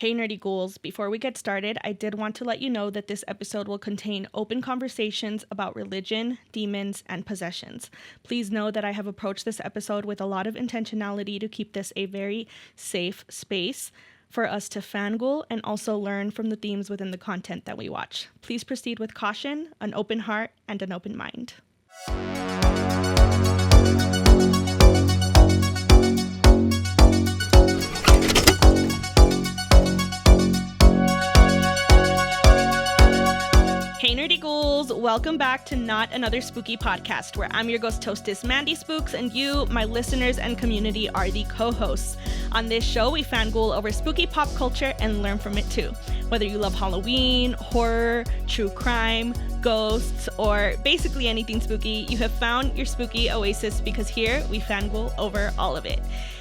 Hey Nerdy Ghouls, before we get started, I did want to let you know that this episode will contain open conversations about religion, demons, and possessions. Please know that I have approached this episode with a lot of intentionality to keep this a very safe space for us to fangirl and also learn from the themes within the content that we watch. Please proceed with caution, an open heart, and an open mind. Hey Nerdy Ghouls, welcome back to Not Another Spooky Podcast, where I'm your ghost hostess, Mandy Spooks, and you, my listeners and community, are the co-hosts. On this show, we fangirl over spooky pop culture and learn from it too. Whether you love Halloween, horror, true crime, ghosts, or basically anything spooky, you have found your spooky oasis because here we fangirl over all of it.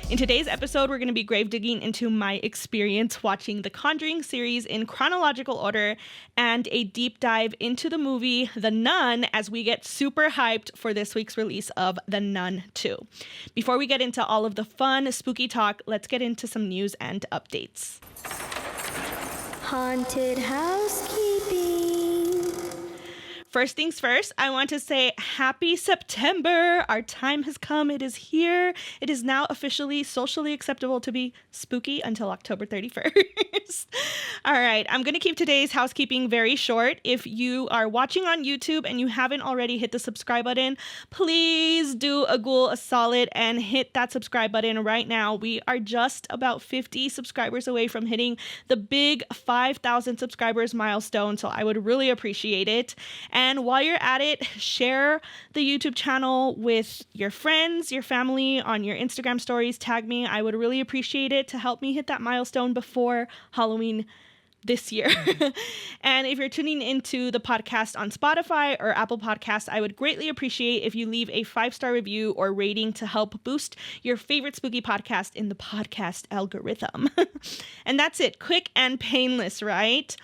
In today's episode, we're going to be grave digging into my experience watching the Conjuring series in chronological order and a deep dive into the movie The Nun as we get super hyped for this week's release of The Nun 2. Before we get into all of the fun, spooky talk, let's get into some news and updates. Haunted housekeeping. First things first, I want to say happy September. Our time has come. It is here. It is now officially socially acceptable to be spooky until October 31st. All right, I'm going to keep today's housekeeping very short. If you are watching on YouTube and you haven't already hit the subscribe button, please do a ghoul a solid and hit that subscribe button right now. We are just about 50 subscribers away from hitting the big 5,000 subscribers milestone, so I would really appreciate it. And while you're at it, share the YouTube channel with your friends, your family, on your Instagram stories. Tag me. I would really appreciate it to help me hit that milestone before Halloween this year. And if you're tuning into the podcast on Spotify or Apple Podcasts, I would greatly appreciate if you leave a 5-star review or rating to help boost your favorite spooky podcast in the podcast algorithm. And that's it. Quick and painless, right?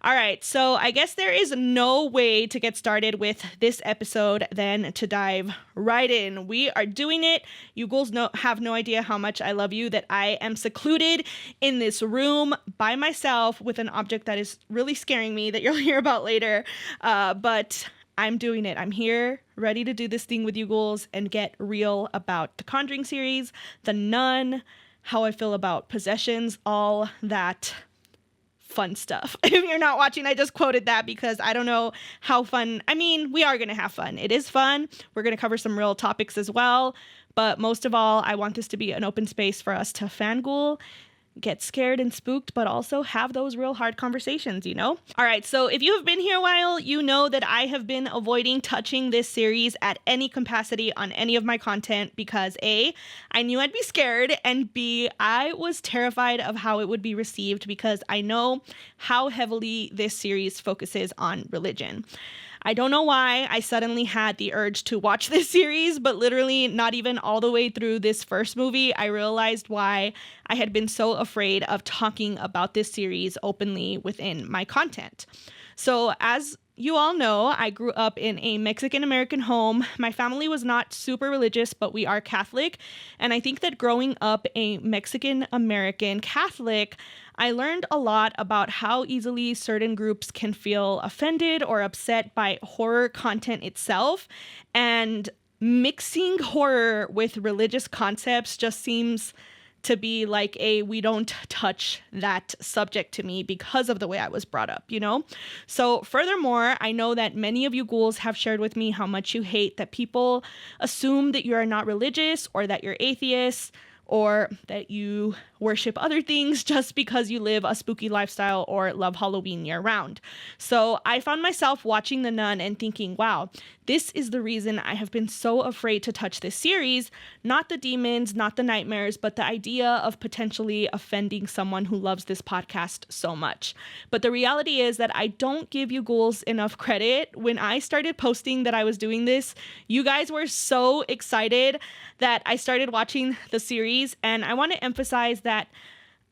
All right, so I guess there is no way to get started with this episode than to dive right in. We are doing it. You ghouls have no idea how much I love you, that I am secluded in this room by myself with an object that is really scaring me that you'll hear about later. But I'm doing it. I'm here, ready to do this thing with you ghouls and get real about the Conjuring series, The Nun, how I feel about possessions, all that fun stuff. If you're not watching, I just quoted that because I don't know how fun. I mean, we are going to have fun. It is fun. We're going to cover some real topics as well. But most of all, I want this to be an open space for us to fangirl, get scared and spooked, but also have those real hard conversations, you know? All right, so if you have been here a while, you know that I have been avoiding touching this series at any capacity on any of my content because A, I knew I'd be scared, and B, I was terrified of how it would be received because I know how heavily this series focuses on religion. I don't know why I suddenly had the urge to watch this series, but literally not even all the way through this first movie, I realized why I had been so afraid of talking about this series openly within my content. So as you all know, I grew up in a Mexican-American home. My family was not super religious, but we are Catholic. And I think that growing up a Mexican-American Catholic, I learned a lot about how easily certain groups can feel offended or upset by horror content itself. And mixing horror with religious concepts just seems to be like we don't touch that subject to me because of the way I was brought up, you know? So furthermore, I know that many of you ghouls have shared with me how much you hate that people assume that you are not religious or that you're atheist or that you worship other things just because you live a spooky lifestyle or love Halloween year-round. So I found myself watching The Nun and thinking, wow, this is the reason I have been so afraid to touch this series. Not the demons, not the nightmares, but the idea of potentially offending someone who loves this podcast so much. But the reality is that I don't give you ghouls enough credit. When I started posting that I was doing this, you guys were so excited that I started watching the series, and I want to emphasize that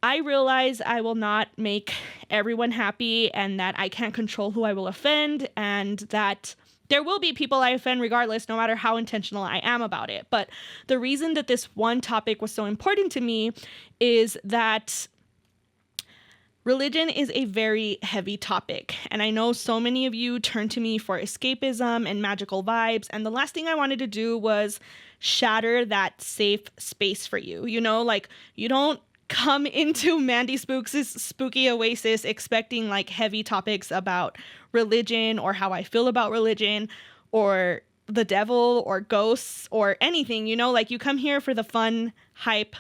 I realize I will not make everyone happy and that I can't control who I will offend, and that there will be people I offend regardless, no matter how intentional I am about it. But the reason that this one topic was so important to me is that Religion is a very heavy topic, and I know so many of you turn to me for escapism and magical vibes, and the last thing I wanted to do was shatter that safe space for you. You know, like, you don't come into Mandy Spooks' spooky oasis expecting like heavy topics about religion or how I feel about religion or the devil or ghosts or anything, you know, like you come here for the fun, hype,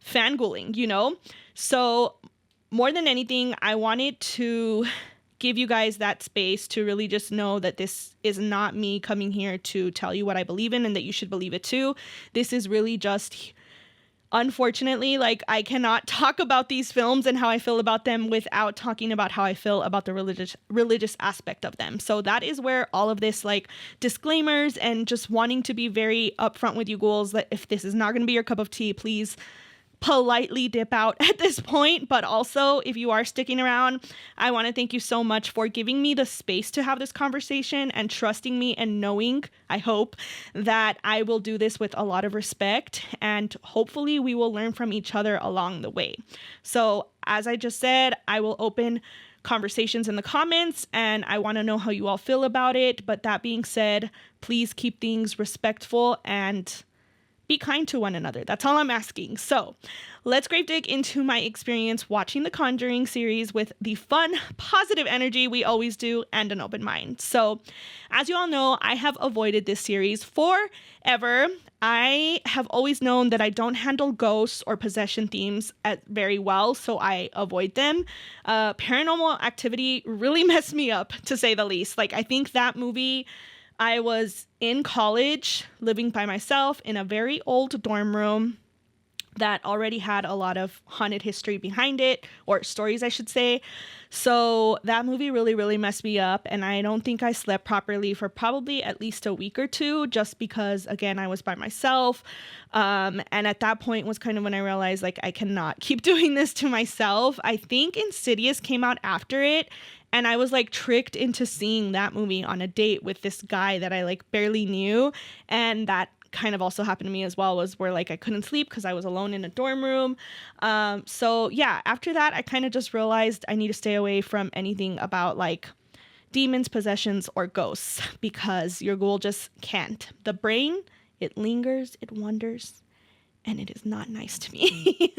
fangirling, you know? So more than anything, I wanted to give you guys that space to really just know that this is not me coming here to tell you what I believe in and that you should believe it too. This is really just, unfortunately, like, I cannot talk about these films and how I feel about them without talking about how I feel about the religious aspect of them. So that is where all of this, like, disclaimers and just wanting to be very upfront with you ghouls that if this is not going to be your cup of tea, please politely dip out at this point. But also, if you are sticking around, I want to thank you so much for giving me the space to have this conversation and trusting me and knowing, I hope, that I will do this with a lot of respect, and hopefully we will learn from each other along the way. So as I just said, I will open conversations in the comments and I want to know how you all feel about it. But that being said, please keep things respectful and be kind to one another. That's all I'm asking. So let's grave dig into my experience watching the Conjuring series with the fun, positive energy we always do and an open mind. So as you all know, I have avoided this series forever. I have always known that I don't handle ghosts or possession themes very well, so I avoid them. Paranormal Activity really messed me up, to say the least. Like, I think that movie, I was in college, living by myself in a very old dorm room that already had a lot of haunted history behind it, or stories, I should say. So that movie really, really messed me up, and I don't think I slept properly for probably at least a week or two, just because, again, I was by myself. And at that point was kind of when I realized, like, I cannot keep doing this to myself. I think Insidious came out after it, and I was like tricked into seeing that movie on a date with this guy that I like barely knew. And that kind of also happened to me as well, was where like I couldn't sleep because I was alone in a dorm room. So yeah, after that, I kind of just realized I need to stay away from anything about like demons, possessions, or ghosts, because your ghoul just can't. The brain, it lingers, it wanders, and it is not nice to me.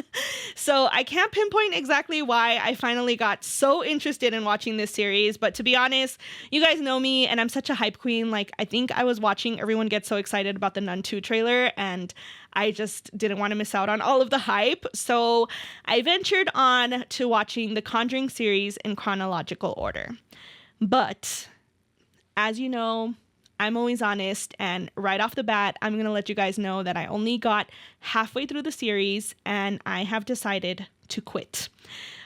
So I can't pinpoint exactly why I finally got so interested in watching this series, but to be honest, you guys know me and I'm such a hype queen. Like, I think I was watching everyone get so excited about the Nun 2 trailer, and I just didn't want to miss out on all of the hype. So I ventured on to watching the Conjuring series in chronological order. But as you know, I'm always honest, and right off the bat, I'm going to let you guys know that I only got halfway through the series and I have decided to quit.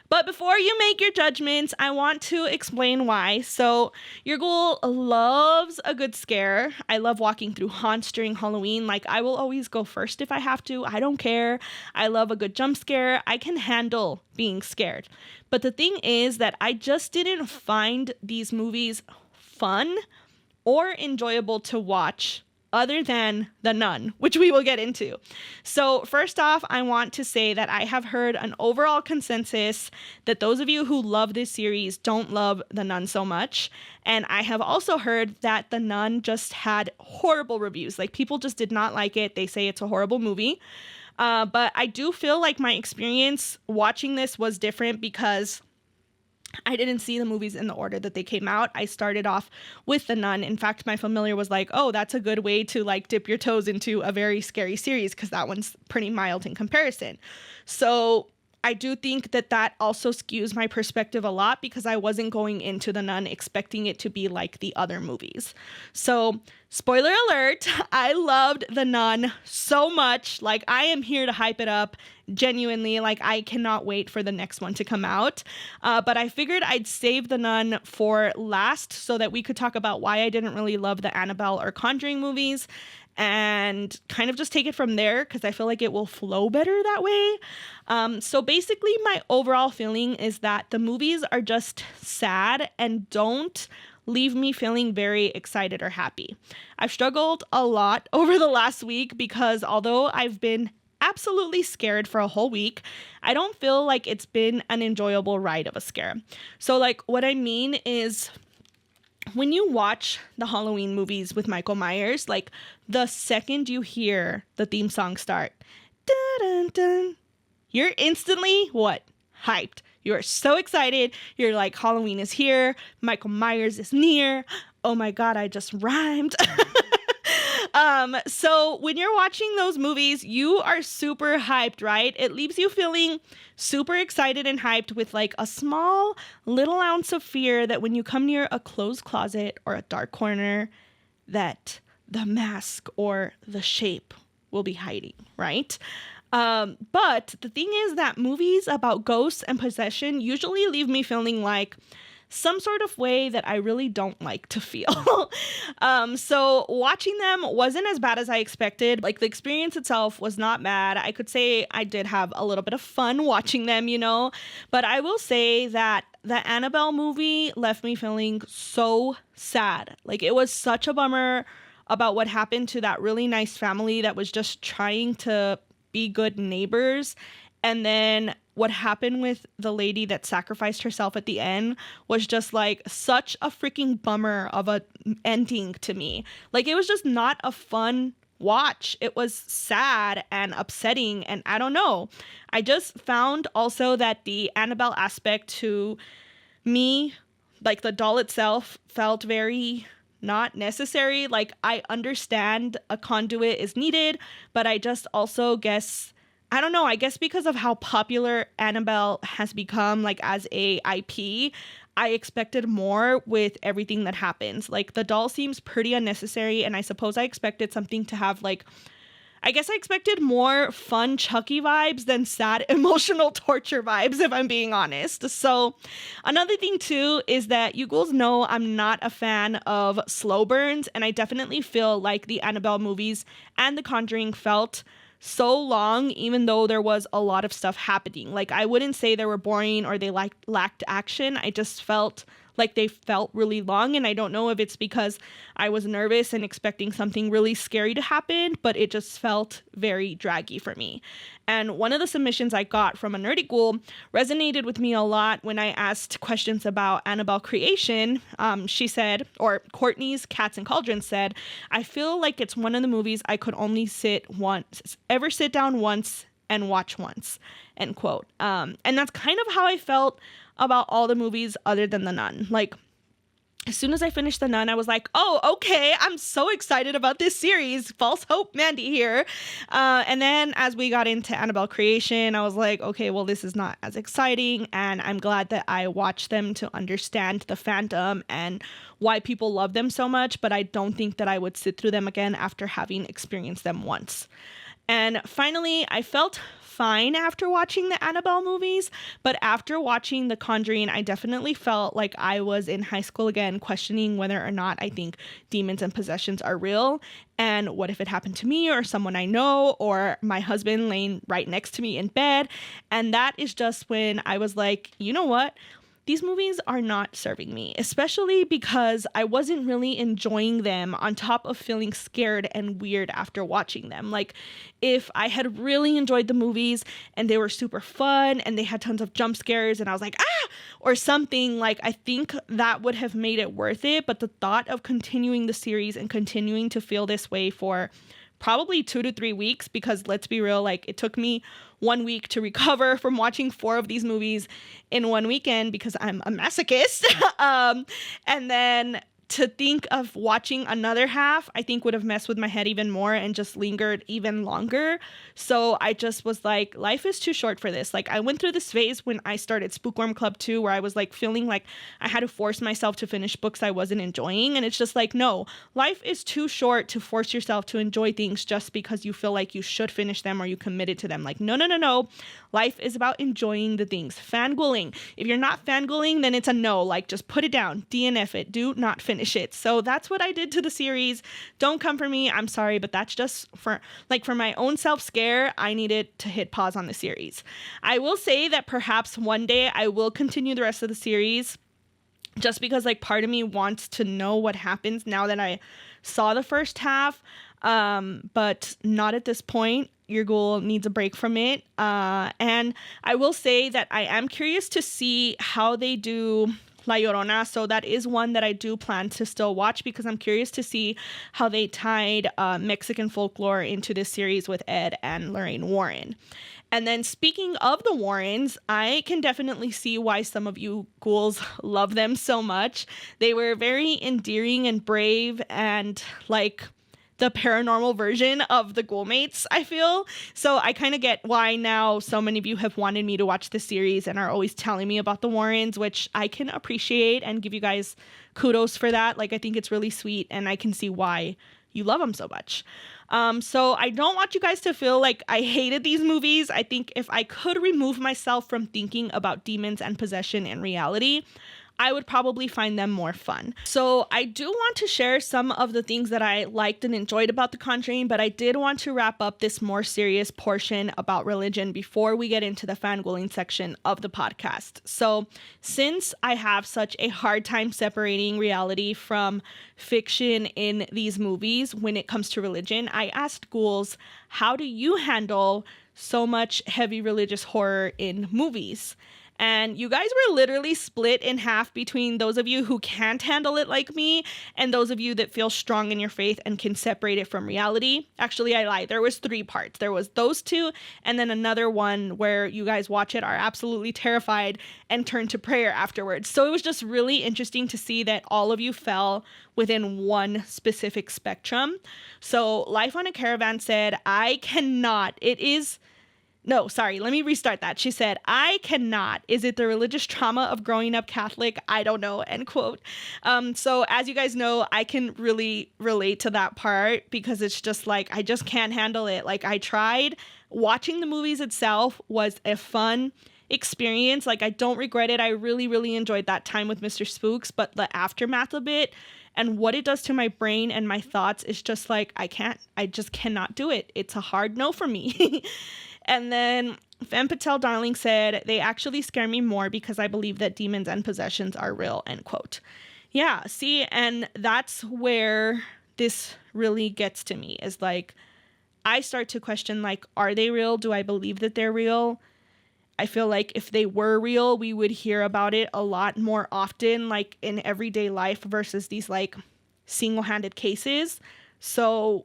But before you make your judgments, I want to explain why. So your ghoul loves a good scare. I love walking through haunts during Halloween. Like, I will always go first if I have to. I don't care. I love a good jump scare. I can handle being scared. But the thing is that I just didn't find these movies fun or enjoyable to watch other than The Nun, which we will get into. So first off, I want to say that I have heard an overall consensus that those of you who love this series don't love The Nun so much. And I have also heard that The Nun just had horrible reviews. Like, people just did not like it. They say it's a horrible movie. But I do feel like my experience watching this was different because I didn't see the movies in the order that they came out. I started off with The Nun. In fact, my familiar was like, oh, that's a good way to like dip your toes into a very scary series, because that one's pretty mild in comparison. So I do think that that also skews my perspective a lot, because I wasn't going into The Nun expecting it to be like the other movies. So spoiler alert, I loved The Nun so much. Like, I am here to hype it up. Genuinely, like, I cannot wait for the next one to come out. But I figured I'd save The Nun for last so that we could talk about why I didn't really love the Annabelle or Conjuring movies, and kind of just take it from there, because I feel like it will flow better that way. So basically, my overall feeling is that the movies are just sad and don't leave me feeling very excited or happy. I've struggled a lot over the last week because although I've been absolutely scared for a whole week. I don't feel like it's been an enjoyable ride of a scare. So like what I mean is when you watch the Halloween movies with Michael Myers, like the second you hear the theme song start, dun, dun, dun, you're instantly what? Hyped. You're so excited. You're like, Halloween is here. Michael Myers is near. Oh my God, I just rhymed. So when you're watching those movies, you are super hyped, right? It leaves you feeling super excited and hyped with like a small little ounce of fear that when you come near a closed closet or a dark corner, that the mask or the shape will be hiding, right? But the thing is that movies about ghosts and possession usually leave me feeling like some sort of way that I really don't like to feel. So watching them wasn't as bad as I expected. Like the experience itself was not bad. I could say I did have a little bit of fun watching them, you know, but I will say that the Annabelle movie left me feeling so sad. Like it was such a bummer about what happened to that really nice family that was just trying to be good neighbors. And then what happened with the lady that sacrificed herself at the end was just like such a freaking bummer of a ending to me. Like it was just not a fun watch. It was sad and upsetting, and I don't know. I just found also that the Annabelle aspect to me, like the doll itself, felt very not necessary. Like I understand a conduit is needed, but I just also guess, I don't know, I guess because of how popular Annabelle has become, like as a IP, I expected more with everything that happens. Like the doll seems pretty unnecessary, and I suppose I expected something to have like, I guess I expected more fun Chucky vibes than sad emotional torture vibes, if I'm being honest. So another thing too is that you girls know I'm not a fan of slow burns, and I definitely feel like the Annabelle movies and The Conjuring felt so long, even though there was a lot of stuff happening. Like I wouldn't say they were boring or they lacked action. I just felt like they felt really long, and I don't know if it's because I was nervous and expecting something really scary to happen, but it just felt very draggy for me. And one of the submissions I got from a nerdy ghoul resonated with me a lot when I asked questions about Annabelle creation. She said, or Courtney's Cats and Cauldrons said, I feel like it's one of the movies I could only sit down once and watch once, end quote. And that's kind of how I felt about all the movies other than The Nun. Like, as soon as I finished The Nun, I was like, oh, okay, I'm so excited about this series. False hope, Mandy here. And then as we got into Annabelle creation, I was like, okay, well, this is not as exciting. And I'm glad that I watched them to understand the fandom and why people love them so much. But I don't think that I would sit through them again after having experienced them once. And finally, I felt fine after watching the Annabelle movies, but after watching The Conjuring, I definitely felt like I was in high school again, questioning whether or not I think demons and possessions are real, and what if it happened to me or someone I know or my husband laying right next to me in bed. And that is just when I was like, you know what? These movies are not serving me, especially because I wasn't really enjoying them on top of feeling scared and weird after watching them. Like, if I had really enjoyed the movies and they were super fun and they had tons of jump scares and I was like, ah, or something, like, I think that would have made it worth it. But the thought of continuing the series and continuing to feel this way for probably 2 to 3 weeks, because let's be real, like it took me 1 week to recover from watching 4 of these movies in one weekend because I'm a masochist. And then to think of watching another half, I think would have messed with my head even more and just lingered even longer. So I just was like, life is too short for this. Like I went through this phase when I started Spookworm Club 2 where I was like feeling like I had to force myself to finish books I wasn't enjoying. And it's just like, no, life is too short to force yourself to enjoy things just because you feel like you should finish them or you committed to them. Like, no, no, no, no. Life is about enjoying the things. Fangirling. If you're not fangirling, then it's a no. Like, just put it down. DNF it. Do not finish it. So that's what I did to the series. Don't come for me. I'm sorry, but that's just for my own self-scare. I needed to hit pause on the series. I will say that perhaps one day I will continue the rest of the series just because like part of me wants to know what happens now that I saw the first half. But not at this point. your ghoul needs a break from it. And I will say that I am curious to see how they do La Llorona. So that is one that I do plan to still watch because I'm curious to see how they tied Mexican folklore into this series with Ed and Lorraine Warren. And then speaking of the Warrens, I can definitely see why some of you ghouls love them so much. They were very endearing and brave and like the paranormal version of the Ghoulmates, I feel. So I kind of get why now so many of you have wanted me to watch this series and are always telling me about the Warrens, which I can appreciate and give you guys kudos for that. Like, I think it's really sweet and I can see why you love them so much. So I don't want you guys to feel like I hated these movies. I think if I could remove myself from thinking about demons and possession in reality, I would probably find them more fun. So I do want to share some of the things that I liked and enjoyed about The Conjuring, but I did want to wrap up this more serious portion about religion before we get into the fangirling section of the podcast. So since I have such a hard time separating reality from fiction in these movies when it comes to religion, I asked ghouls, how do you handle so much heavy religious horror in movies? And you guys were literally split in half between those of you who can't handle it like me and those of you that feel strong in your faith and can separate it from reality. Actually, I lied. There was 3 parts. There was those 2 and then another one where you guys watch it, are absolutely terrified and turn to prayer afterwards. So it was just really interesting to see that all of you fell within one specific spectrum. So Life on a Caravan said, I cannot. No, sorry, let me restart that. She said, I cannot. Is it the religious trauma of growing up Catholic? I don't know, end quote. So as you guys know, I can really relate to that part because it's just like, I just can't handle it. Like, I tried. Watching the movies itself was a fun experience. Like, I don't regret it. I really, really enjoyed that time with Mr. Spooks, but the aftermath of it and what it does to my brain and my thoughts is just like, I just cannot do it. It's a hard no for me. And then Femme Patel Darling said, they actually scare me more because I believe that demons and possessions are real, end quote. Yeah, see, and that's where this really gets to me, is like, I start to question, like, are they real? Do I believe that they're real? I feel like if they were real, we would hear about it a lot more often, like in everyday life versus these like single-handed cases. So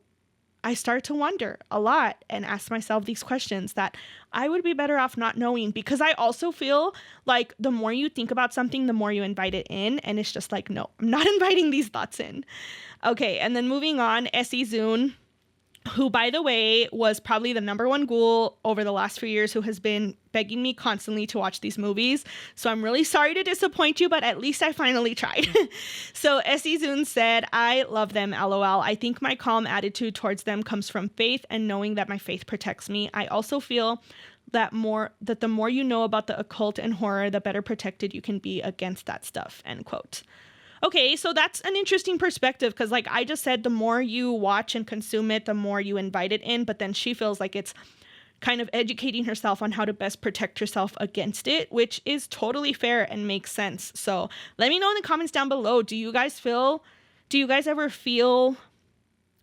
I start to wonder a lot and ask myself these questions that I would be better off not knowing, because I also feel like the more you think about something, the more you invite it in. And it's just like, no, I'm not inviting these thoughts in. Okay. And then moving on, Essie Zune, who, by the way, was probably the #1 ghoul over the last few years, who has been begging me constantly to watch these movies. So I'm really sorry to disappoint you, but at least I finally tried. So Essie Zune said, I love them, LOL. I think my calm attitude towards them comes from faith and knowing that my faith protects me. I also feel that the more you know about the occult and horror, the better protected you can be against that stuff, end quote. Okay, so that's an interesting perspective because, like I just said, the more you watch and consume it, the more you invite it in. But then she feels like it's kind of educating herself on how to best protect herself against it, which is totally fair and makes sense. So let me know in the comments down below. Do you guys ever feel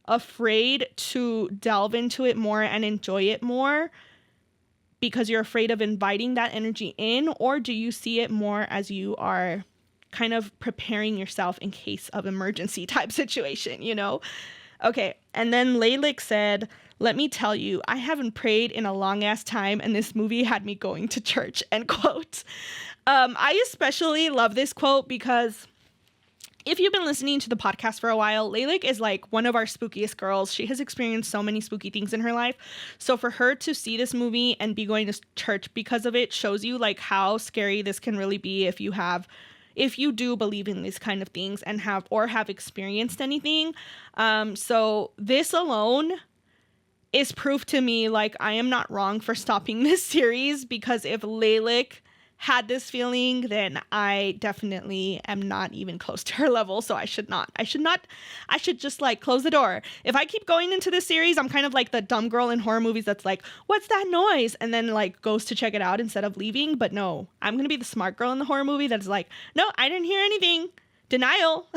afraid to delve into it more and enjoy it more because you're afraid of inviting that energy in? Or do you see it more as you are kind of preparing yourself in case of emergency type situation, you know? Okay, and then Laylick said, let me tell you, I haven't prayed in a long ass time and this movie had me going to church, end quote. I especially love this quote because if you've been listening to the podcast for a while, Laylick is like one of our spookiest girls. She has experienced so many spooky things in her life. So for her to see this movie and be going to church because of it shows you like how scary this can really be if you do believe in these kind of things and have experienced anything. So this alone is proof to me, like, I am not wrong for stopping this series, because if Laylick had this feeling, then I definitely am not even close to her level. So I should just like close the door. If I keep going into this series, I'm kind of like the dumb girl in horror movies that's like, what's that noise? And then like goes to check it out instead of leaving. But no, I'm going to be the smart girl in the horror movie that's like, no, I didn't hear anything. Denial.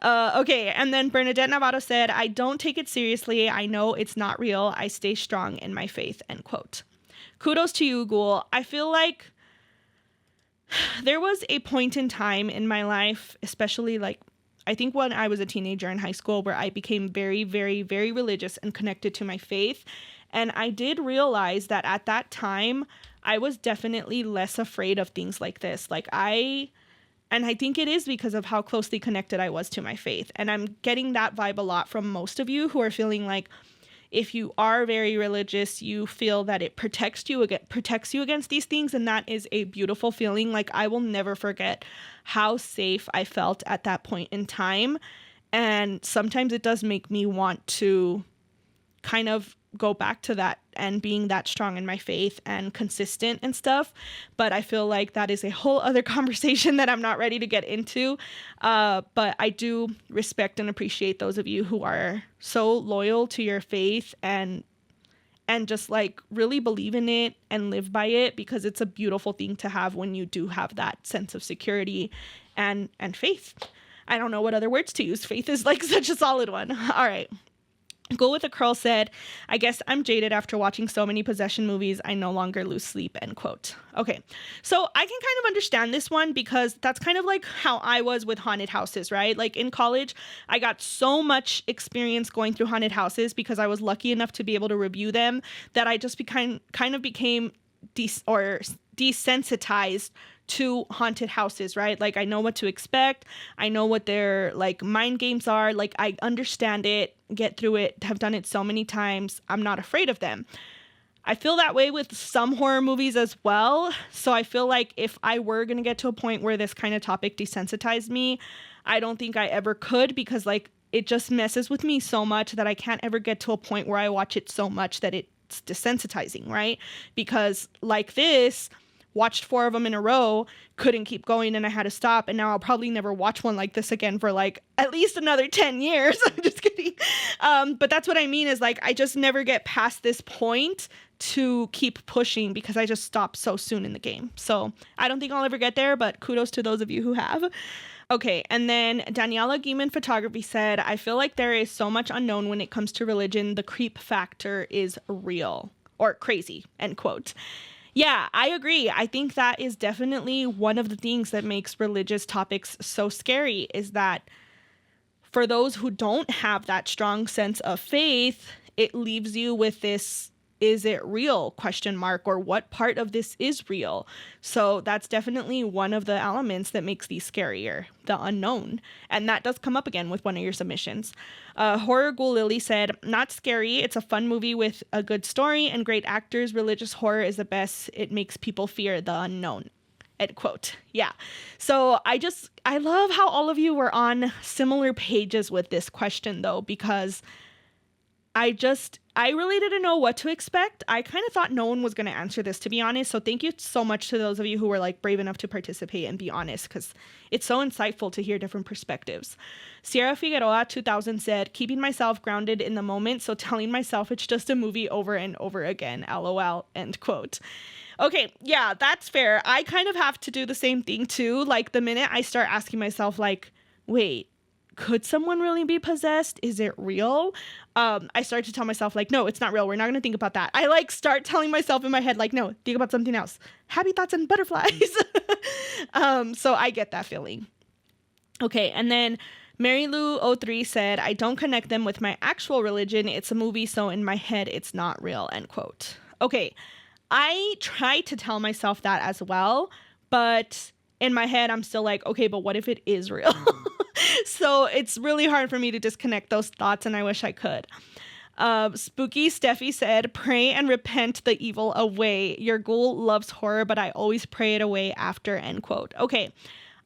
Okay, and then Bernadette Navarro said, I don't take it seriously. I know it's not real. I stay strong in my faith, end quote. Kudos to you, Ghoul. I feel like there was a point in time in my life, especially like, I think when I was a teenager in high school, where I became very, very, very religious and connected to my faith. And I did realize that at that time, I was definitely less afraid of things like this. And I think it is because of how closely connected I was to my faith. And I'm getting that vibe a lot from most of you who are feeling like if you are very religious, you feel that it protects you against these things. And that is a beautiful feeling. Like, I will never forget how safe I felt at that point in time. And sometimes it does make me want to kind of go back to that and being that strong in my faith and consistent and stuff. But I feel like that is a whole other conversation that I'm not ready to get into. But I do respect and appreciate those of you who are so loyal to your faith and just like really believe in it and live by it, because it's a beautiful thing to have when you do have that sense of security and faith. I don't know what other words to use. Faith is like such a solid one. All right. Go with a Curl said, I guess I'm jaded after watching so many possession movies. I no longer lose sleep, end quote. Okay, so I can kind of understand this one because that's kind of like how I was with haunted houses, right? Like in college, I got so much experience going through haunted houses because I was lucky enough to be able to review them that I just became desensitized to haunted houses, right? Like, I know what to expect. I know what their like mind games are. Like, I understand it, get through it, have done it so many times. I'm not afraid of them. I feel that way with some horror movies as well. So I feel like if I were going to get to a point where this kind of topic desensitized me, I don't think I ever could, because like it just messes with me so much that I can't ever get to a point where I watch it so much that it's desensitizing, right? Because like this, watched 4 of them in a row, couldn't keep going, and I had to stop, and now I'll probably never watch one like this again for like at least another 10 years. I'm just kidding. But that's what I mean is like I just never get past this point to keep pushing because I just stopped so soon in the game. So I don't think I'll ever get there, but kudos to those of you who have. Okay, and then Daniela Gieman Photography said, I feel like there is so much unknown when it comes to religion. The creep factor is real or crazy, end quote. Yeah, I agree. I think that is definitely one of the things that makes religious topics so scary, is that for those who don't have that strong sense of faith, it leaves you with this, is it real ? Or what part of this is real? So that's definitely one of the elements that makes these scarier, the unknown. And that does come up again with one of your submissions. Horror Ghoul Lily said, not scary. It's a fun movie with a good story and great actors. Religious horror is the best. It makes people fear the unknown. End quote. Yeah. So I love how all of you were on similar pages with this question though, because I really didn't know what to expect. I kind of thought no one was going to answer this, to be honest. So thank you so much to those of you who were like brave enough to participate and be honest, because it's so insightful to hear different perspectives. Sierra Figueroa 2000 said, keeping myself grounded in the moment. So telling myself it's just a movie over and over again. LOL, end quote. Okay, yeah, that's fair. I kind of have to do the same thing too. Like the minute I start asking myself like, wait, could someone really be possessed? Is it real? I start to tell myself like, no, it's not real. We're not going to think about that. I like start telling myself in my head, like, no, think about something else. Happy thoughts and butterflies. So I get that feeling. Okay. And then Mary Lou 03 said, I don't connect them with my actual religion. It's a movie. So in my head, it's not real, end quote. Okay. I try to tell myself that as well, but in my head, I'm still like, okay, but what if it is real? So it's really hard for me to disconnect those thoughts, and I wish I could. Spooky Steffi said, pray and repent the evil away. Your ghoul loves horror, but I always pray it away after, end quote. Okay,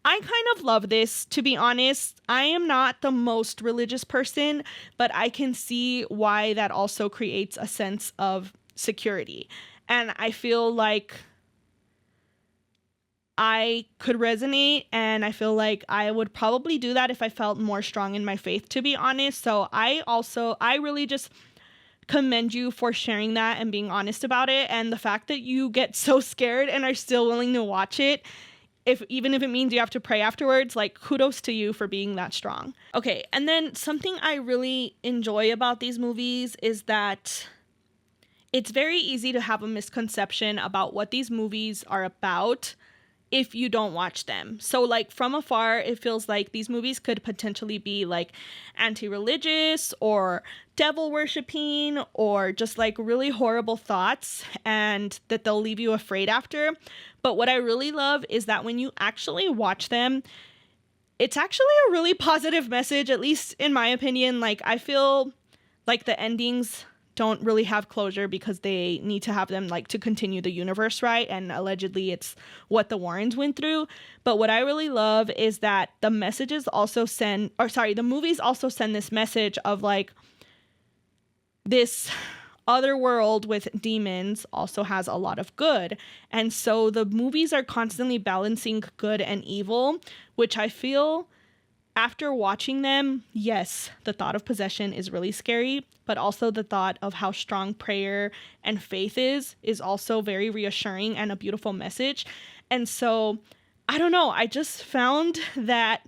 I kind of love this, to be honest. I am not the most religious person, but I can see why that also creates a sense of security. And I feel like I could resonate, and I feel like I would probably do that if I felt more strong in my faith, to be honest. So I really just commend you for sharing that and being honest about it. And the fact that you get so scared and are still willing to watch it even if it means you have to pray afterwards, like kudos to you for being that strong. Okay, and then something I really enjoy about these movies is that it's very easy to have a misconception about what these movies are about if you don't watch them. So like from afar, it feels like these movies could potentially be like anti-religious or devil worshipping or just like really horrible thoughts, and that they'll leave you afraid after. But what I really love is that when you actually watch them, it's actually a really positive message, at least in my opinion. Like I feel like the endings don't really have closure because they need to have them like to continue the universe, right? And allegedly it's what the Warrens went through. But what I really love is that the movies also send this message of like this other world with demons also has a lot of good. And so the movies are constantly balancing good and evil, which I feel after watching them, yes, the thought of possession is really scary, but also the thought of how strong prayer and faith is also very reassuring and a beautiful message. And so, I don't know, I just found that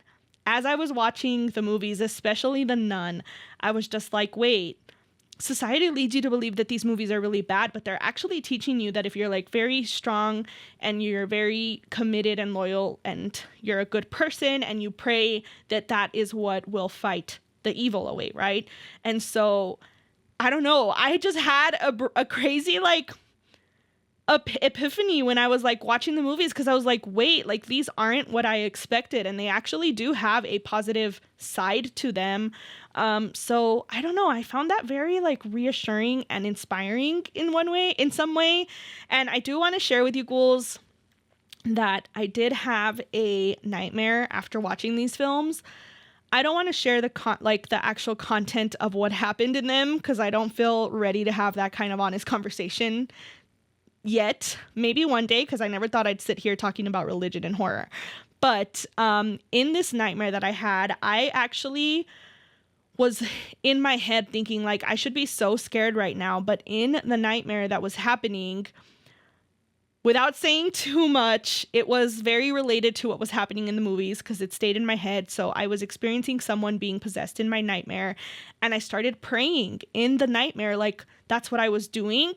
as I was watching the movies, especially The Nun, I was just like, wait, society leads you to believe that these movies are really bad, but they're actually teaching you that if you're like very strong and you're very committed and loyal and you're a good person and you pray, that that is what will fight the evil away, right? And so I don't know, I just had a crazy like epiphany when I was like watching the movies, because I was like, wait, like these aren't what I expected, and they actually do have a positive side to them. So I don't know, I found that very like reassuring and inspiring in some way. And I do want to share with you ghouls that I did have a nightmare after watching these films. I don't want to share the actual content of what happened in them, because I don't feel ready to have that kind of honest conversation yet. Maybe one day, because I never thought I'd sit here talking about religion and horror. But in this nightmare that I had, I actually was in my head thinking like I should be so scared right now. But in the nightmare that was happening, without saying too much, it was very related to what was happening in the movies because it stayed in my head. So I was experiencing someone being possessed in my nightmare, and I started praying in the nightmare. Like that's what I was doing,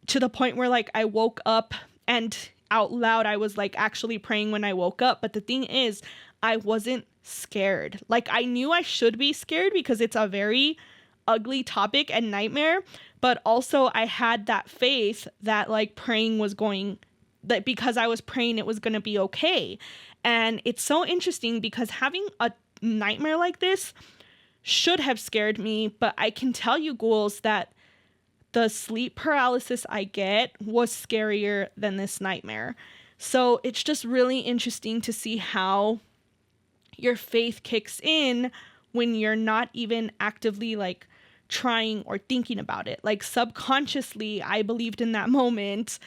to the point where like I woke up and out loud I was like actually praying when I woke up. But the thing is, I wasn't scared. Like I knew I should be scared because it's a very ugly topic and nightmare, but also I had that faith that like that because I was praying it was going to be okay. And it's so interesting because having a nightmare like this should have scared me, but I can tell you ghouls that the sleep paralysis I get was scarier than this nightmare. So it's just really interesting to see how your faith kicks in when you're not even actively like trying or thinking about it. Like subconsciously, I believed in that moment,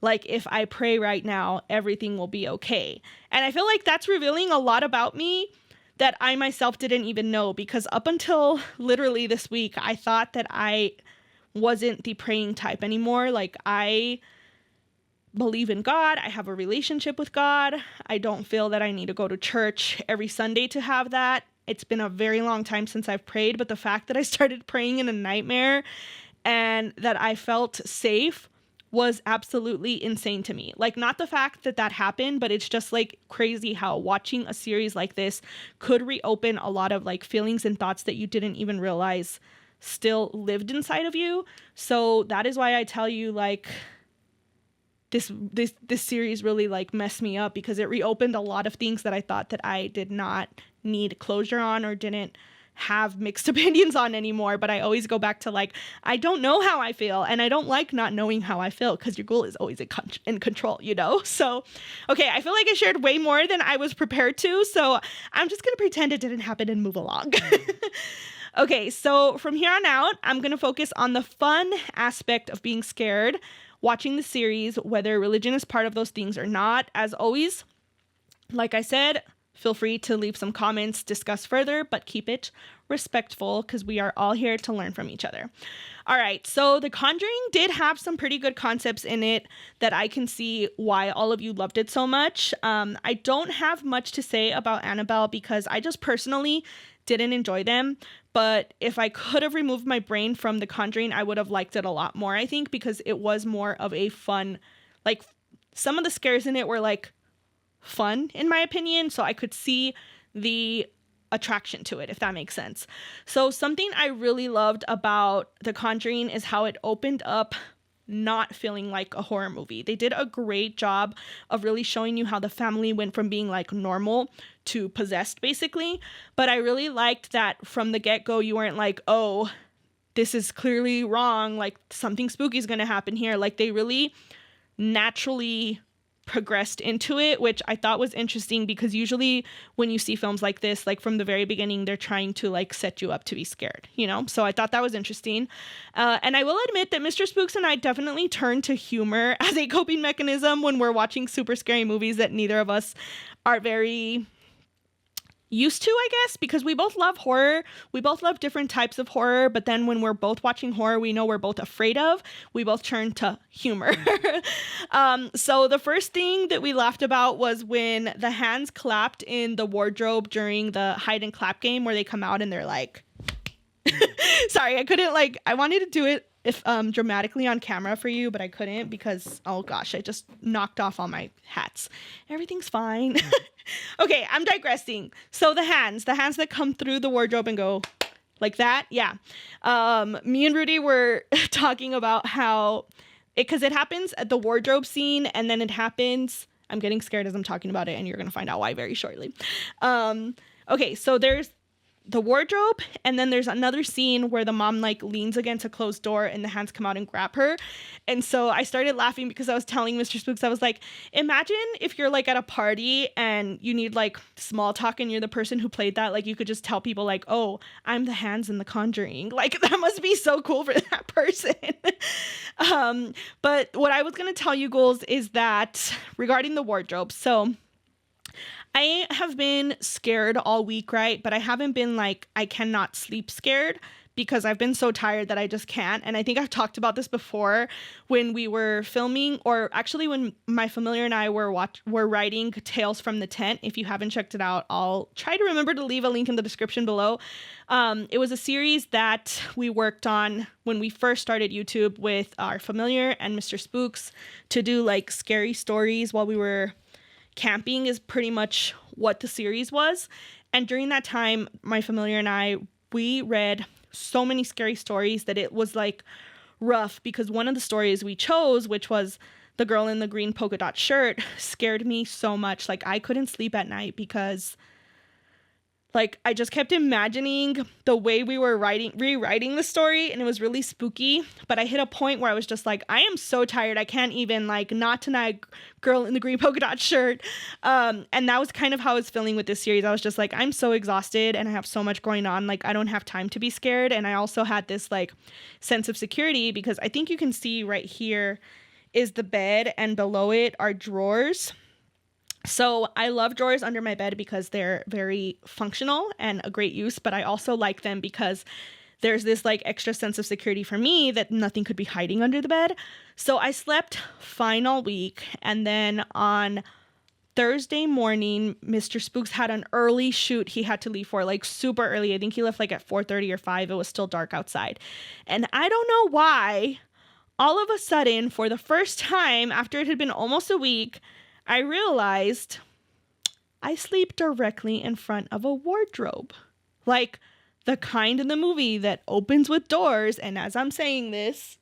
like if I pray right now, everything will be okay. And I feel like that's revealing a lot about me that I myself didn't even know, because up until literally this week, I thought that I wasn't the praying type anymore. Like I believe in God. I have a relationship with God. I don't feel that I need to go to church every Sunday to have that. It's been a very long time since I've prayed, but the fact that I started praying in a nightmare and that I felt safe was absolutely insane to me. Like not the fact that that happened, but it's just like crazy how watching a series like this could reopen a lot of like feelings and thoughts that you didn't even realize still lived inside of you. So that is why I tell you like this series really like messed me up, because it reopened a lot of things that I thought that I did not need closure on or didn't have mixed opinions on anymore. But I always go back to like, I don't know how I feel, and I don't like not knowing how I feel, because your goal is always in control, you know? So, okay, I feel like I shared way more than I was prepared to, so I'm just gonna pretend it didn't happen and move along. Okay, so from here on out, I'm gonna focus on the fun aspect of being scared watching the series, whether religion is part of those things or not. As always, like I said, feel free to leave some comments, discuss further, but keep it respectful because we are all here to learn from each other. All right, so The Conjuring did have some pretty good concepts in it that I can see why all of you loved it so much. I don't have much to say about Annabelle because I just personally didn't enjoy them. But if I could have removed my brain from The Conjuring, I would have liked it a lot more, I think, because it was more of a fun, like, some of the scares in it were, like, fun, in my opinion. So I could see the attraction to it, if that makes sense. So something I really loved about The Conjuring is how it opened up not feeling like a horror movie. They did a great job of really showing you how the family went from being like normal to possessed, basically. But I really liked that from the get-go, you weren't like, oh, this is clearly wrong, like something spooky is going to happen here. Like they really naturally progressed into it, which I thought was interesting because usually when you see films like this, like from the very beginning, they're trying to like set you up to be scared, you know? So I thought that was interesting. And I will admit that Mr. Spooks and I definitely turn to humor as a coping mechanism when we're watching super scary movies that neither of us are very used to, I guess, because we both love horror. We both love different types of horror, but then when we're both watching horror we know we're both afraid of, we both turn to humor. So the first thing that we laughed about was when the hands clapped in the wardrobe during the hide and clap game where they come out and they're like sorry, I couldn't, like, I wanted to do it if dramatically on camera for you, but I couldn't because, oh gosh, I just knocked off all my hats. Everything's fine. Okay, I'm digressing. So the hands that come through the wardrobe and go like that. Yeah. Me and Rudy were talking about how because it happens at the wardrobe scene and then it happens. I'm getting scared as I'm talking about it and you're going to find out why very shortly. Okay, so there's the wardrobe and then there's another scene where the mom like leans against a closed door and the hands come out and grab her. And so I started laughing because I was telling Mr. Spooks, I was like, imagine if you're like at a party and you need like small talk and you're the person who played that, like you could just tell people like, oh, I'm the hands in The Conjuring. Like that must be so cool for that person. But what I was going to tell you girls is that regarding the wardrobe, so I have been scared all week, right? But I haven't been like, I cannot sleep scared because I've been so tired that I just can't. And I think I've talked about this before when we were filming, or actually when my familiar and I were writing Tales from the Tent. If you haven't checked it out, I'll try to remember to leave a link in the description below. It was a series that we worked on when we first started YouTube with our familiar and Mr. Spooks to do like scary stories while we were camping is pretty much what the series was. And during that time, my familiar and I, we read so many scary stories that it was like rough because one of the stories we chose, which was The Girl in the Green Polka Dot Shirt, scared me so much. Like I couldn't sleep at night because like I just kept imagining the way we were rewriting the story and it was really spooky. But I hit a point where I was just like, I am so tired. I can't even like not tonight, Girl in the Green Polka Dot Shirt. And that was kind of how I was feeling with this series. I was just like, I'm so exhausted and I have so much going on. Like I don't have time to be scared. And I also had this like sense of security because I think you can see right here is the bed and below it are drawers. So I love drawers under my bed because they're very functional and a great use, but I also like them because there's this like extra sense of security for me that nothing could be hiding under the bed. So I slept fine all week. And then on Thursday morning, Mr. Spooks had an early shoot he had to leave for, like super early. I think he left like at 4:30 or 5. It was still dark outside. And I don't know why, all of a sudden, for the first time after it had been almost a week, I realized I sleep directly in front of a wardrobe, like the kind in the movie that opens with doors. And as I'm saying this,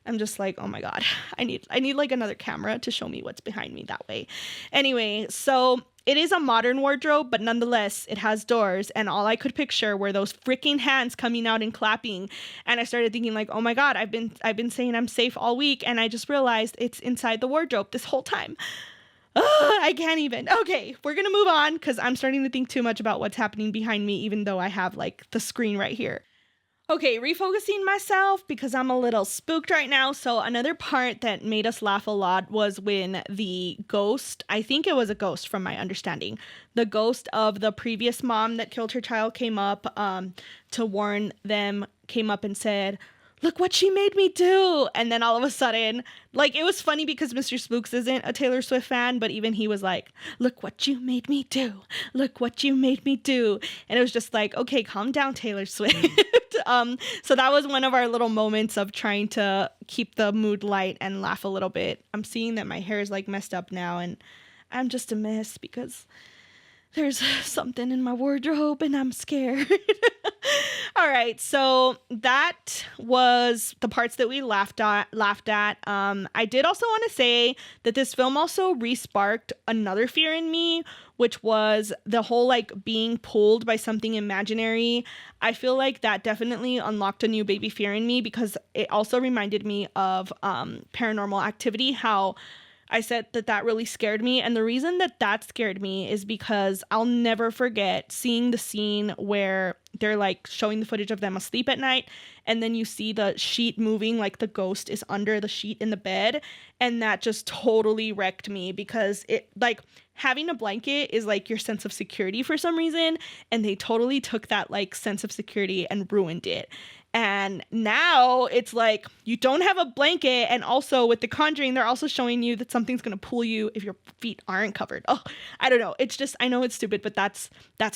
I'm just like, oh my God, I need like another camera to show me what's behind me that way. Anyway, so it is a modern wardrobe, but nonetheless, it has doors. And all I could picture were those freaking hands coming out and clapping. And I started thinking like, oh my God, I've been saying I'm safe all week. And I just realized it's inside the wardrobe this whole time. I can't even. Okay, we're going to move on because I'm starting to think too much about what's happening behind me, even though I have like the screen right here. Okay, refocusing myself because I'm a little spooked right now. So another part that made us laugh a lot was when the ghost, I think it was a ghost from my understanding, the ghost of the previous mom that killed her child came up to warn them, came up and said, look what she made me do. And then all of a sudden, like, it was funny because Mr. Spooks isn't a Taylor Swift fan, but even he was like, look what you made me do. Look what you made me do. And it was just like, okay, calm down, Taylor Swift. So that was one of our little moments of trying to keep the mood light and laugh a little bit. I'm seeing that my hair is like messed up now and I'm just a mess because there's something in my wardrobe and I'm scared. All right, so that was the parts that we laughed at. I did also want to say that this film also re-sparked another fear in me, which was the whole like being pulled by something imaginary. I feel like that definitely unlocked a new baby fear in me because it also reminded me of Paranormal Activity, how I said that really scared me. And the reason that scared me is because I'll never forget seeing the scene where they're like showing the footage of them asleep at night. And then you see the sheet moving, like the ghost is under the sheet in the bed. And that just totally wrecked me because it like having a blanket is like your sense of security for some reason. And they totally took that like sense of security and ruined it. And now it's like you don't have a blanket. And also with The Conjuring, they're also showing you that something's going to pull you if your feet aren't covered. Oh, I don't know. It's just, I know it's stupid, but that's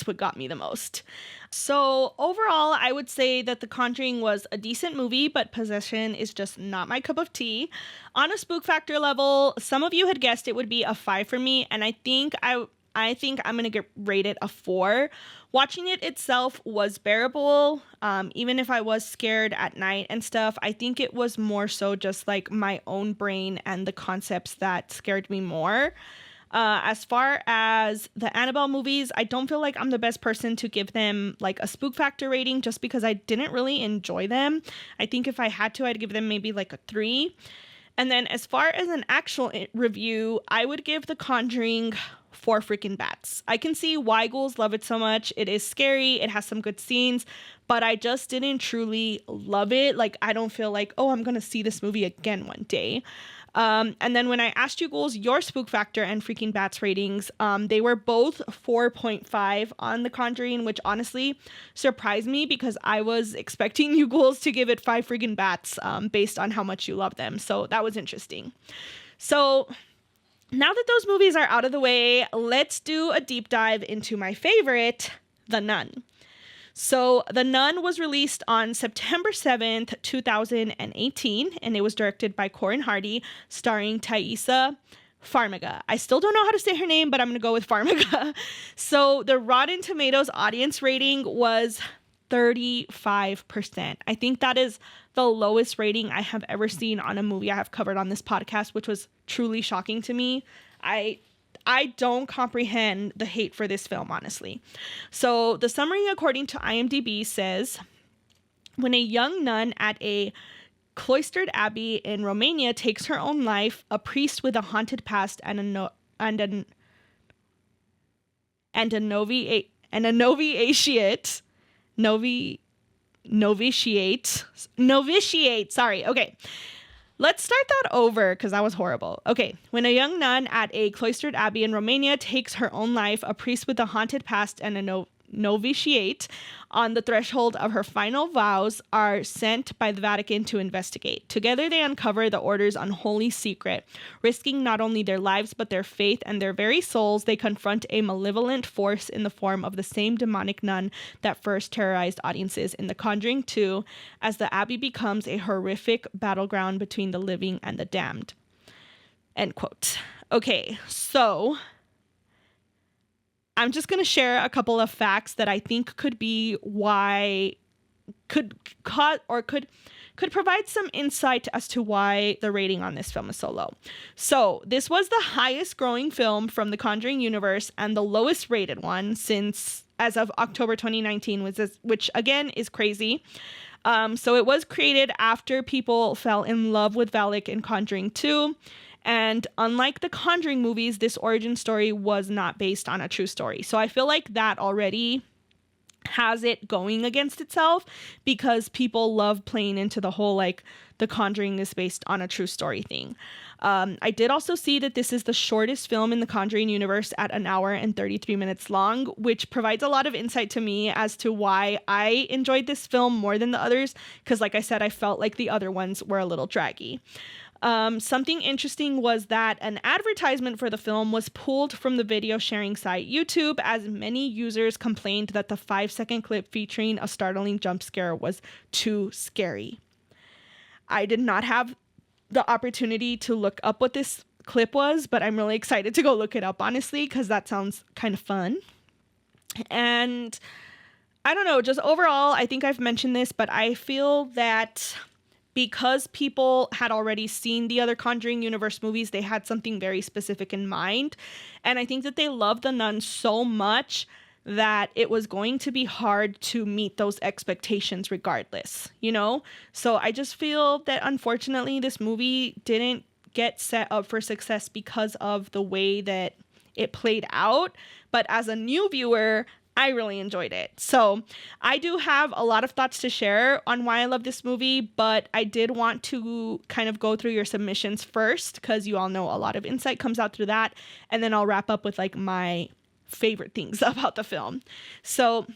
what got me the most. So overall, I would say that The Conjuring was a decent movie, but Possession is just not my cup of tea. On a spook factor level, some of you had guessed it would be a 5 for me. And I think I'm going to rate it a 4. Watching it itself was bearable, even if I was scared at night and stuff. I think it was more so just like my own brain and the concepts that scared me more. As far as the Annabelle movies, I don't feel like I'm the best person to give them like a spook factor rating just because I didn't really enjoy them. I think if I had to, I'd give them maybe like a 3. And then as far as an actual review, I would give The Conjuring 4 freaking bats. I can see why ghouls love it so much. It is scary. It has some good scenes, but I just didn't truly love it. Like, I don't feel like, oh, I'm going to see this movie again one day. And then when I asked you ghouls your spook factor and freaking bats ratings, they were both 4.5 on The Conjuring, which honestly surprised me because I was expecting you ghouls to give it 5 freaking bats based on how much you love them. So that was interesting. So now that those movies are out of the way, let's do a deep dive into my favorite, The Nun. So The Nun was released on September 7th, 2018, and it was directed by Corin Hardy, starring Thaisa Farmiga. I still don't know how to say her name, but I'm going to go with Farmiga. So the Rotten Tomatoes audience rating was 35%. I think that is the lowest rating I have ever seen on a movie I have covered on this podcast, which was truly shocking to me. I don't comprehend the hate for this film, honestly. So the summary, according to IMDb, says, when a young nun at a cloistered abbey in Romania takes her own life, a priest with a haunted past and a novitiate. Sorry. Okay. Let's start that over because that was horrible. Okay. When a young nun at a cloistered abbey in Romania takes her own life, a priest with a haunted past and a novitiate on the threshold of her final vows are sent by the Vatican to investigate. Together they uncover the order's unholy secret. Risking not only their lives but their faith and their very souls, they confront a malevolent force in the form of the same demonic nun that first terrorized audiences in The Conjuring 2, as the abbey becomes a horrific battleground between the living and the damned. End quote. Okay, so I'm just going to share a couple of facts that I think could be could provide some insight as to why the rating on this film is so low. So this was the highest growing film from the Conjuring universe and the lowest rated one since as of October 2019, which again is crazy. So it was created after people fell in love with Valak in Conjuring 2. And unlike the Conjuring movies, this origin story was not based on a true story. So I feel like that already has it going against itself because people love playing into the whole like The Conjuring is based on a true story thing. I did also see that this is the shortest film in the Conjuring universe at 1 hour and 33 minutes long, which provides a lot of insight to me as to why I enjoyed this film more than the others, because like I said, I felt like the other ones were a little draggy. Something interesting was that an advertisement for the film was pulled from the video sharing site YouTube, as many users complained that the 5-second clip featuring a startling jump scare was too scary. I did not have the opportunity to look up what this clip was, but I'm really excited to go look it up, honestly, because that sounds kind of fun. And I don't know, just overall, I think I've mentioned this, but I feel that because people had already seen the other Conjuring universe movies, they had something very specific in mind. And I think that they loved The Nun so much that it was going to be hard to meet those expectations regardless, you know? So I just feel that unfortunately this movie didn't get set up for success because of the way that it played out. But as a new viewer, I really enjoyed it. So I do have a lot of thoughts to share on why I love this movie, but I did want to kind of go through your submissions first, because you all know a lot of insight comes out through that. And then I'll wrap up with like my favorite things about the film. So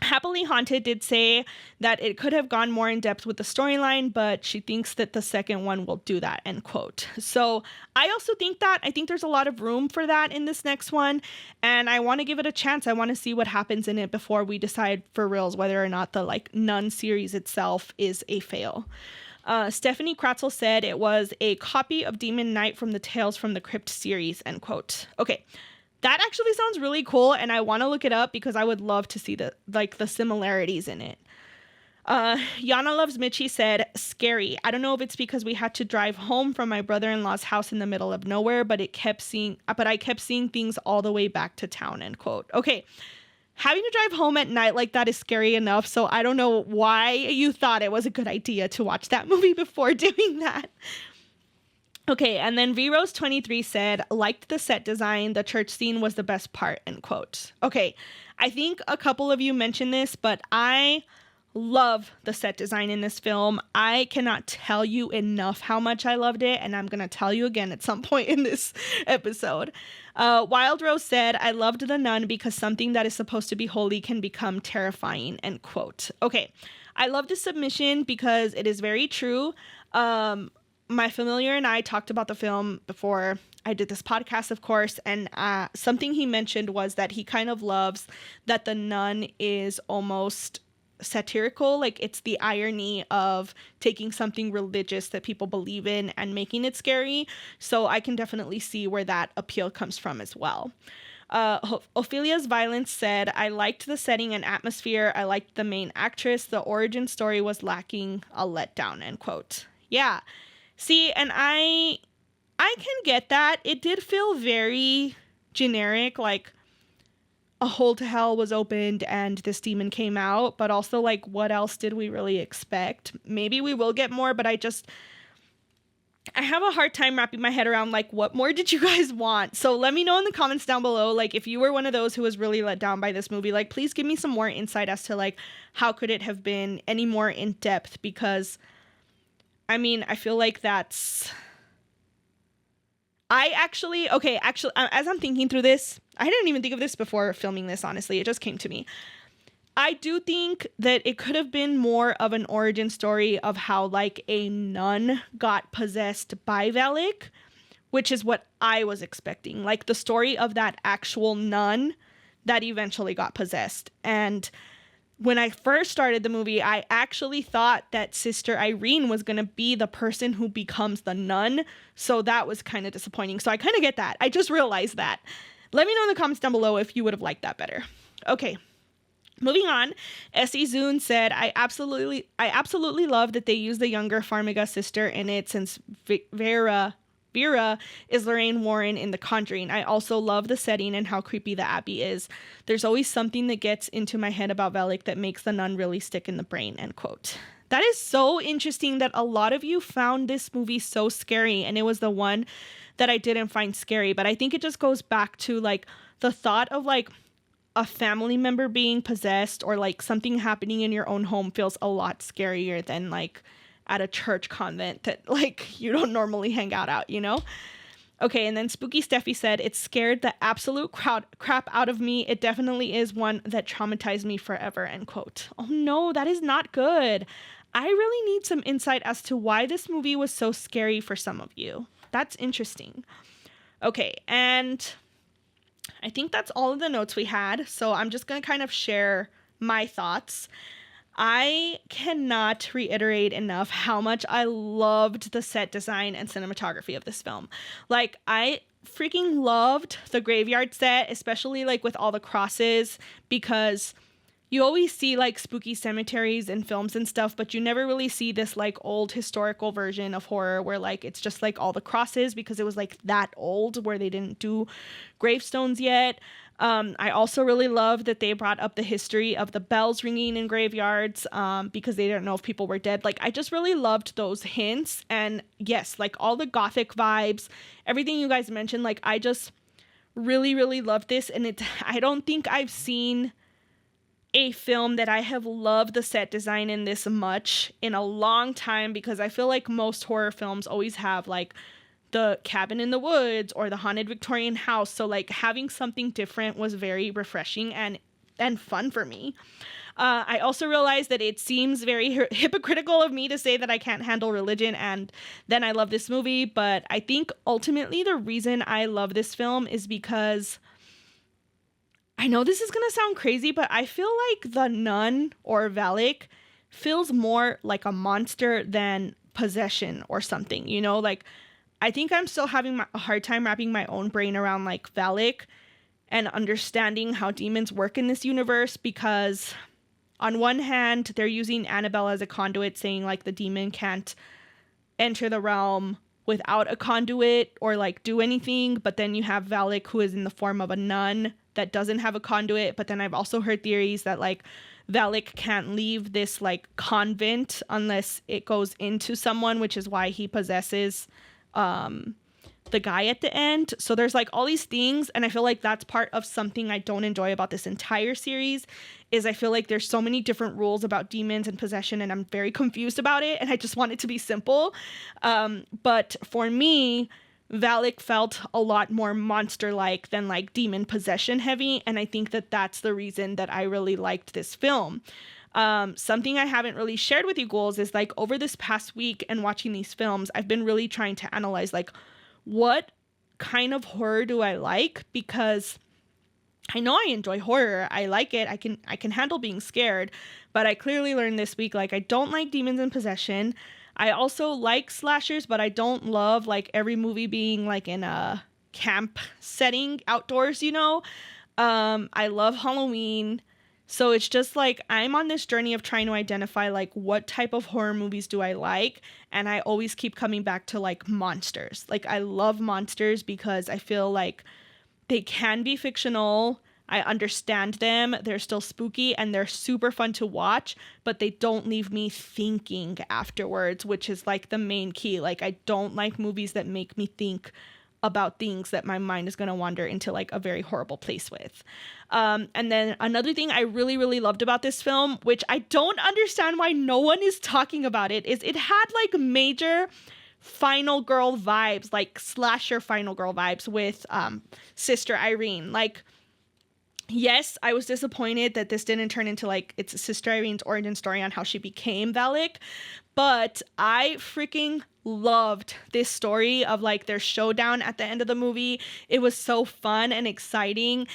Happily Haunted did say that it could have gone more in depth with the storyline, but she thinks that the second one will do that, end quote. So I also think that. I think there's a lot of room for that in this next one, and I want to give it a chance. I want to see what happens in it before we decide for reals whether or not the like Nun series itself is a fail. Stephanie Kratzel said it was a copy of Demon Knight from the Tales from the Crypt series, end quote. Okay. That actually sounds really cool, and I want to look it up because I would love to see the similarities in it. Yana Loves Mitchie said, scary. I don't know if it's because we had to drive home from my brother-in-law's house in the middle of nowhere, but I kept seeing things all the way back to town, end quote. Okay, having to drive home at night like that is scary enough, so I don't know why you thought it was a good idea to watch that movie before doing that. Okay, and then vrose23 said, liked the set design, the church scene was the best part, end quote. Okay, I think a couple of you mentioned this, but I love the set design in this film. I cannot tell you enough how much I loved it, and I'm going to tell you again at some point in this episode. Wild Rose said, I loved The Nun because something that is supposed to be holy can become terrifying, end quote. Okay, I love this submission because it is very true. My familiar and I talked about the film before I did this podcast, of course, and something he mentioned was that he kind of loves that The Nun is almost satirical. Like, it's the irony of taking something religious that people believe in and making it scary. So I can definitely see where that appeal comes from as well. Ophelia's Violence said, I liked the setting and atmosphere. I liked the main actress. The origin story was lacking, a letdown, end quote. Yeah. See, and I can get that. It did feel very generic, like a hole to hell was opened and this demon came out, but also like what else did we really expect? Maybe we will get more, but I have a hard time wrapping my head around like what more did you guys want? So let me know in the comments down below, like if you were one of those who was really let down by this movie, like please give me some more insight as to like how could it have been any more in depth, because I mean, I feel like as I'm thinking through this, I didn't even think of this before filming this, honestly. It just came to me. I do think that it could have been more of an origin story of how, like, a nun got possessed by Valak, which is what I was expecting. Like, the story of that actual nun that eventually got possessed. And when I first started the movie, I actually thought that Sister Irene was going to be the person who becomes the nun. So that was kind of disappointing. So I kind of get that. I just realized that. Let me know in the comments down below if you would have liked that better. Okay. Moving on, Essie Zune said, I absolutely love that they use the younger Farmiga sister in it, since Vera is Lorraine Warren in The Conjuring. I also love the setting and how creepy the Abbey is. There's always something that gets into my head about Valak that makes the nun really stick in the brain, end quote. That is so interesting that a lot of you found this movie so scary, and it was the one that I didn't find scary. But I think it just goes back to like the thought of like a family member being possessed or like something happening in your own home feels a lot scarier than like at a church convent that like you don't normally hang out at, you know? Okay, and then Spooky Steffi said, it scared the absolute crap out of me. It definitely is one that traumatized me forever, end quote. Oh no, that is not good. I really need some insight as to why this movie was so scary for some of you. That's interesting. Okay, and I think that's all of the notes we had. So I'm just going to kind of share my thoughts. I cannot reiterate enough how much I loved the set design and cinematography of this film. Like, I freaking loved the graveyard set, especially like with all the crosses, because you always see like spooky cemeteries in films and stuff, but you never really see this like old historical version of horror where like it's just like all the crosses, because it was like that old where they didn't do gravestones yet. I also really love that they brought up the history of the bells ringing in graveyards, because they didn't know if people were dead. Like, I just really loved those hints. And yes, like all the gothic vibes, everything you guys mentioned, like I just really, really loved this. And I don't think I've seen a film that I have loved the set design in this much in a long time, because I feel like most horror films always have like the cabin in the woods or the haunted Victorian house. So like having something different was very refreshing and fun for me. I also realized that it seems very hypocritical of me to say that I can't handle religion and then I love this movie. But I think ultimately the reason I love this film is because I know this is going to sound crazy, but I feel like the nun or Valak feels more like a monster than possession or something, you know, like I think I'm still having a hard time wrapping my own brain around like Valak and understanding how demons work in this universe, because on one hand, they're using Annabelle as a conduit, saying like the demon can't enter the realm without a conduit or like do anything. But then you have Valak, who is in the form of a nun that doesn't have a conduit. But then I've also heard theories that like Valak can't leave this like convent unless it goes into someone, which is why he possesses the guy at the end. So there's like all these things, and I feel like that's part of something I don't enjoy about this entire series, is I feel like there's so many different rules about demons and possession, and I'm very confused about it, and I just want it to be simple. But for me, Valak felt a lot more monster-like than like demon possession heavy, and I think that that's the reason that I really liked this film. Something I haven't really shared with you ghouls is like over this past week and watching these films, I've been really trying to analyze like what kind of horror do I like, because I know I enjoy horror. I like it. I can handle being scared, but I clearly learned this week like I don't like demons and possession. I also like slashers, but I don't love like every movie being like in a camp setting outdoors, you know. I love Halloween. So it's just like I'm on this journey of trying to identify like what type of horror movies do I like, and I always keep coming back to like monsters. Like I love monsters because I feel like they can be fictional. I understand them. They're still spooky and they're super fun to watch, but they don't leave me thinking afterwards, which is like the main key. Like I don't like movies that make me think about things that my mind is going to wander into like a very horrible place with. And then another thing I really, really loved about this film, which I don't understand why no one is talking about it, is it had like major final girl vibes, like slasher final girl vibes with Sister Irene. Like, yes, I was disappointed that this didn't turn into like it's Sister Irene's origin story on how she became Valak, but I freaking loved this story of like their showdown at the end of the movie. It was so fun and exciting.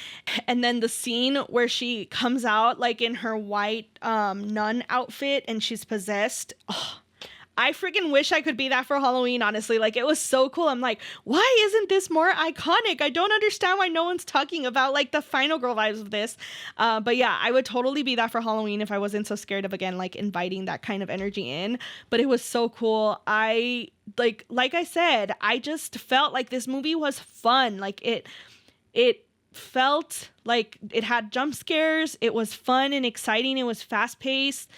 And then the scene where she comes out like in her white nun outfit and she's possessed. Oh, I freaking wish I could be that for Halloween, honestly. Like, it was so cool. I'm like, why isn't this more iconic? I don't understand why no one's talking about, like, the final girl vibes of this. But yeah, I would totally be that for Halloween if I wasn't so scared of, again, like, inviting that kind of energy in. But it was so cool. Like I said, I just felt like this movie was fun. Like, it felt like it had jump scares. It was fun and exciting. It was fast-paced.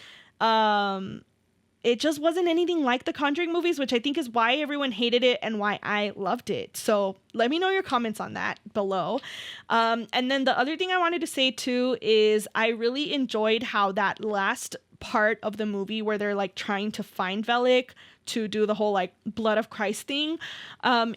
it just wasn't anything like the Conjuring movies, which I think is why everyone hated it and why I loved it. So let me know your comments on that below. And then the other thing I wanted to say too is I really enjoyed how that last part of the movie where they're like trying to find Velik to do the whole like blood of Christ thing,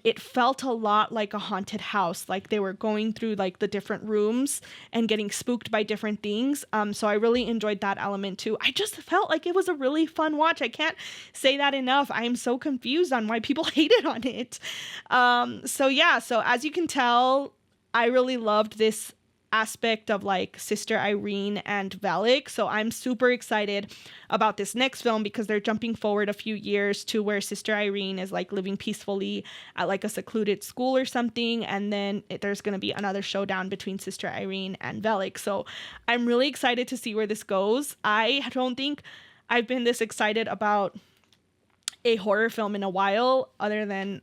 it felt a lot like a haunted house. Like they were going through like the different rooms and getting spooked by different things. So I really enjoyed that element too. I just felt like it was a really fun watch. I can't say that enough. I am so confused on why people hated on it. So yeah, so as you can tell, I really loved this aspect of like Sister Irene and Valak. So I'm super excited about this next film because they're jumping forward a few years to where Sister Irene is like living peacefully at like a secluded school or something, and then there's going to be another showdown between Sister Irene and Valak. So I'm really excited to see where this goes. I don't think I've been this excited about a horror film in a while, other than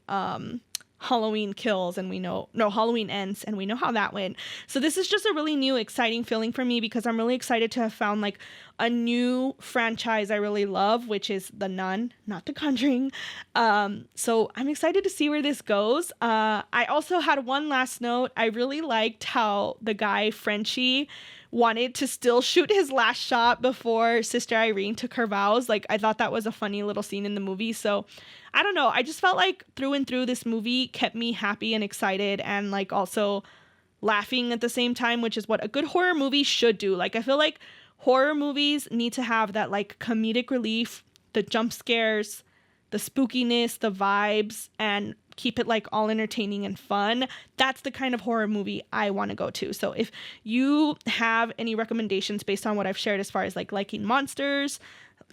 Halloween Kills, and Halloween Ends, and we know how that went. So this is just a really new, exciting feeling for me because I'm really excited to have found like a new franchise I really love, which is The Nun, not The Conjuring. So I'm excited to see where this goes. I also had one last note. I really liked how the guy Frenchie wanted to still shoot his last shot before Sister Irene took her vows. Like, I thought that was a funny little scene in the movie. So I don't know. I just felt like through and through this movie kept me happy and excited and like also laughing at the same time, which is what a good horror movie should do. Like, I feel like horror movies need to have that like comedic relief, the jump scares, the spookiness, the vibes, and keep it like all entertaining and fun. That's the kind of horror movie I want to go to. So if you have any recommendations based on what I've shared as far as like liking monsters,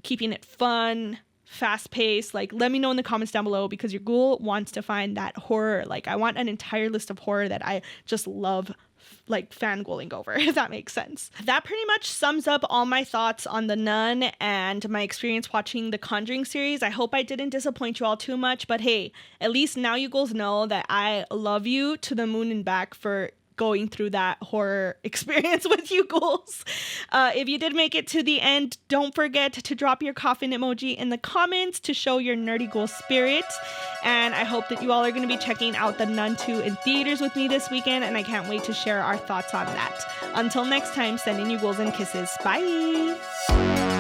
keeping it fun, fast paced, like let me know in the comments down below, because your ghoul wants to find that horror. Like I want an entire list of horror that I just love like fangirling over, if that makes sense. That pretty much sums up all my thoughts on The Nun and my experience watching the Conjuring series. I hope I didn't disappoint you all too much, but hey, at least now you girls know that I love you to the moon and back for going through that horror experience with you ghouls. If you did make it to the end, don't forget to drop your coffin emoji in the comments to show your nerdy ghoul spirit. And I hope that you all are going to be checking out The Nun 2 in theaters with me this weekend, and I can't wait to share our thoughts on that. Until next time, sending you ghouls and kisses. Bye!